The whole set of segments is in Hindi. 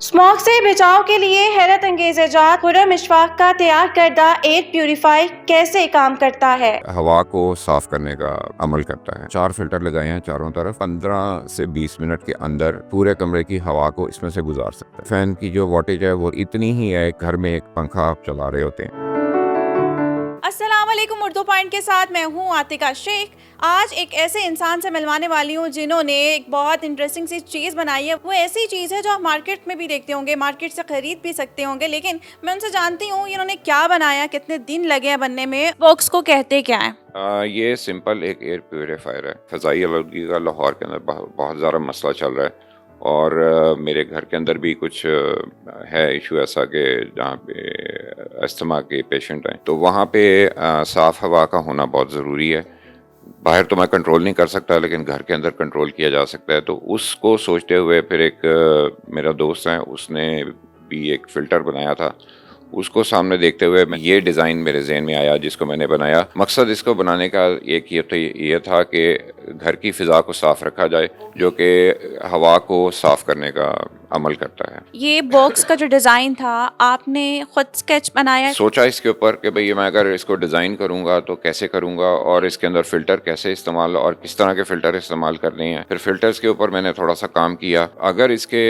स्मॉग से बचाव के लिए हैरत अंगेज इजाद खुर्रम इशफाक का तैयार करदा एयर प्यूरिफायर कैसे काम करता है। हवा को साफ करने का अमल करता है। 4 फिल्टर लगाए हैं चारों तरफ। 15 से 20 मिनट के अंदर पूरे कमरे की हवा को इसमें से गुजार सकते हैं। फैन की जो वोल्टेज है वो इतनी ही है, घर में एक पंखा आप चला रहे होते हैं। अस्सलाम वालेकुम, उर्दू पॉइंट के साथ मैं हूँ आतिका शेख। आज एक ऐसे इंसान से मिलवाने वाली हूँ जिन्होंने एक बहुत इंटरेस्टिंग सी चीज़ बनाई है। वो ऐसी चीज़ है जो आप मार्केट में भी देखते होंगे, मार्केट से ख़रीद भी सकते होंगे, लेकिन मैं उनसे जानती हूँ इन्होंने क्या बनाया, कितने दिन लगे हैं बनने में, बॉक्स को कहते क्या है। ये सिंपल एक एयर प्योरीफायर है। फ़ज़ाई आलूदगी का लाहौर के अंदर बहुत ज़्यादा मसला चल रहा है और मेरे घर के अंदर भी कुछ है इशू ऐसा कि जहाँ पे अस्थमा के पेशेंट हैं, तो वहाँ पे साफ़ हवा का होना बहुत ज़रूरी है। बाहर तो मैं कंट्रोल नहीं कर सकता, लेकिन घर के अंदर कंट्रोल किया जा सकता है। तो उसको सोचते हुए फिर एक मेरा दोस्त है, उसने भी एक फ़िल्टर बनाया था। उसको सामने देखते हुए मैं ये डिज़ाइन मेरे जहन में आया जिसको मैंने बनाया। मकसद इसको बनाने का एक ये था कि घर की फ़िज़ा को साफ़ रखा जाए, जो कि हवा को साफ़ करने का अमल करता है। ये बॉक्स का जो डिज़ाइन था आपने खुद स्केच बनाया? सोचा इसके ऊपर कि भाई मैं अगर इसको डिज़ाइन करूँगा तो कैसे करूँगा और इसके अंदर फ़िल्टर कैसे इस्तेमाल और किस तरह के फ़िल्टर इस्तेमाल करने हैं। फिर फ़िल्टर्स के ऊपर मैंने थोड़ा सा काम किया। अगर इसके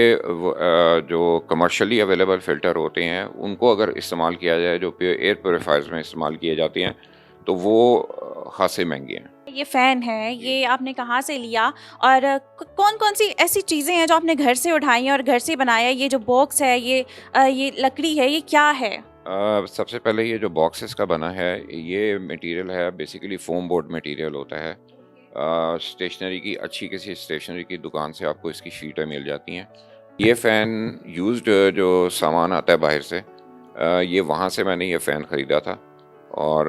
जो कमर्शियली अवेलेबल फ़िल्टर होते हैं उनको अगर इस्तेमाल किया जाए, जो एयर प्योरीफायर्स में इस्तेमाल किए जाते हैं, तो वो खासे महंगे हैं। ये फ़ैन है, ये आपने कहाँ से लिया और कौन कौन सी ऐसी चीज़ें हैं जो आपने घर से उठाई हैं और घर से बनाया? ये जो बॉक्स है, ये लकड़ी है, ये क्या है? सबसे पहले ये जो बॉक्स इसका बना है, ये मटेरियल है बेसिकली फोम बोर्ड मटेरियल होता है। स्टेशनरी की अच्छी किसी स्टेशनरी की दुकान से आपको इसकी शीटें मिल जाती हैं। ये फ़ैन यूज्ड जो सामान आता है बाहर से, ये वहाँ से मैंने ये फ़ैन ख़रीदा था और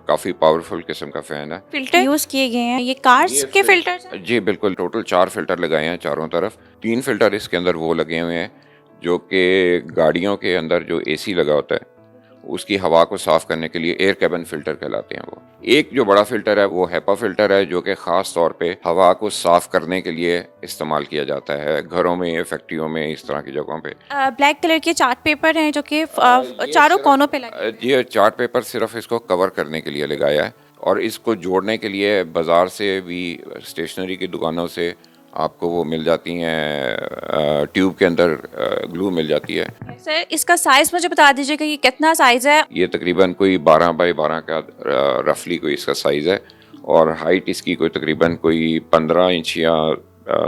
काफ़ी पावरफुल किस्म का फ़ैन है। फ़िल्टर यूज़ किए गए हैं, ये कार्स के फ़िल्टर्स हैं? जी बिल्कुल, टोटल 4 फ़िल्टर लगाए हैं चारों तरफ। 3 फ़िल्टर इसके अंदर वो लगे हुए हैं जो कि गाड़ियों के अंदर जो एसी लगा होता है उसकी हवा को साफ़ करने के लिए एयर कैबिन फ़िल्टर कहलाते हैं वो। एक जो बड़ा फ़िल्टर है वो हेपा फ़िल्टर है, जो कि ख़ास तौर पे हवा को साफ़ करने के लिए इस्तेमाल किया जाता है घरों में, फैक्ट्रियों में, इस तरह की जगहों पे। ब्लैक कलर के चार्ट पेपर हैं जो कि चारों कोनों पे लगे। ये चार्ट पेपर सिर्फ इसको कवर करने के लिए लगाया है और इसको जोड़ने के लिए बाज़ार से भी, स्टेशनरी की दुकानों से आपको वो मिल जाती हैं, ट्यूब के अंदर ग्लू मिल जाती है। सर इसका साइज़ मुझे बता दीजिएगा, ये कितना साइज़ है? ये तकरीबन कोई 12 बाई 12 का रफली कोई इसका साइज़ है और हाइट इसकी कोई तकरीबन कोई 15 इंच या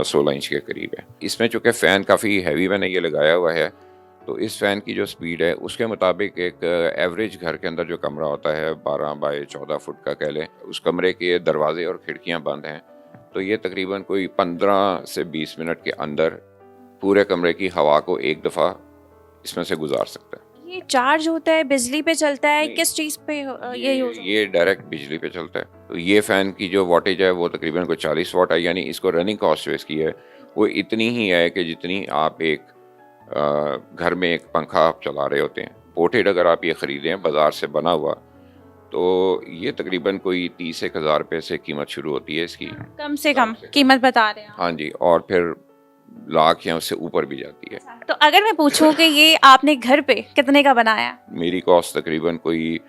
16 इंच के करीब है। इसमें चूँकि फ़ैन काफ़ी हैवी मैंने ये लगाया हुआ है, तो इस फ़ैन की जो स्पीड है उसके मुताबिक एक एवरेज घर के अंदर जो कमरा होता है 12 बाई 14 फुट का कह लें, उस कमरे के दरवाजे और खिड़कियाँ बंद हैं, तो ये तकरीबन कोई 15 से 20 मिनट के अंदर पूरे कमरे की हवा को एक दफ़ा इसमें से गुजार सकता है। ये चार्ज होता है, बिजली पे चलता है, किस चीज़ पे ये यूज़? ये डायरेक्ट बिजली पे चलता है। तो ये फ़ैन की जो वोल्टेज है वो तकरीबन कोई 40 वाट है, यानी इसको रनिंग कॉस्ट जो इसकी है वो इतनी ही है कि जितनी आप एक घर में एक पंखा आप चला रहे होते हैं। पोर्टेड अगर आप ये ख़रीदें बाज़ार से बना हुआ, तो ये तकरीबन कोई 30-1,000 रुपये से कीमत शुरू होती है इसकी। कम से कम कीमत बता रहे हैं आप। हाँ जी, और फिर लाख या उससे ऊपर भी जाती है। तो अगर मैं पूछूं कि ये आपने घर पे कितने का बनाया? मेरी कॉस्ट तकरीबन कोई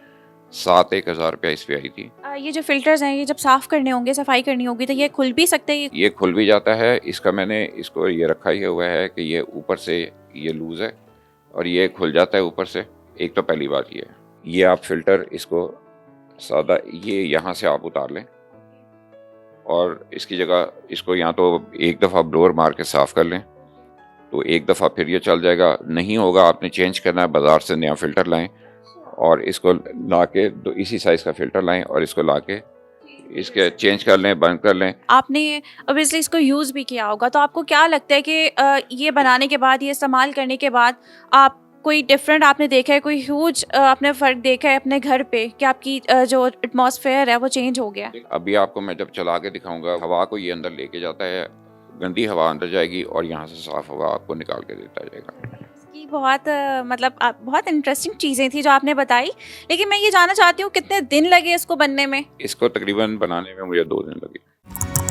7-1,000 रुपया इस पे आई थी। ये जो फिल्टर्स हैं, ये जब साफ़ करने होंगे, सफाई करनी होगी, तो ये खुल भी सकते हैं? ये खुल भी जाता है। इसका मैंने इसको ये रखा ही हुआ है कि ये ऊपर से ये लूज़ है और ये खुल जाता है ऊपर से। एक तो पहली बात ये है। ये आप फ़िल्टर इसको सादा ये यहाँ से आप उतार लें और इसकी जगह इसको या तो एक दफ़ा ब्लोअर मार के साफ़ कर लें, तो एक दफ़ा फिर ये चल जाएगा। नहीं होगा, आपने चेंज करना है, बाज़ार से नया फ़िल्टर लाएं और इसको ला के तो इसी साइज़ का फ़िल्टर लाएं और इसको ला के इसके चेंज कर लें, बंद कर लें। आपने ऑब्वियसली इसको यूज़ भी किया होगा, तो आपको क्या लगता है कि ये बनाने के बाद, ये इस्तेमाल करने के बाद आप कोई डिफरेंट आपने देखा है, कोई ह्यूज आपने फ़र्क देखा है अपने घर पे कि आपकी जो एटमॉस्फेयर है वो चेंज हो गया? अभी आपको मैं जब चला के दिखाऊंगा, हवा को ये अंदर लेके जाता है, गंदी हवा अंदर जाएगी और यहाँ से साफ़ हवा आपको निकाल के देता जाएगा। इसकी बहुत मतलब बहुत इंटरेस्टिंग चीज़ें थी जो आपने बताई, लेकिन मैं ये जानना चाहती हूँ कितने दिन लगे इसको बनने में? इसको तकरीबन बनाने में मुझे 2 दिन लगे।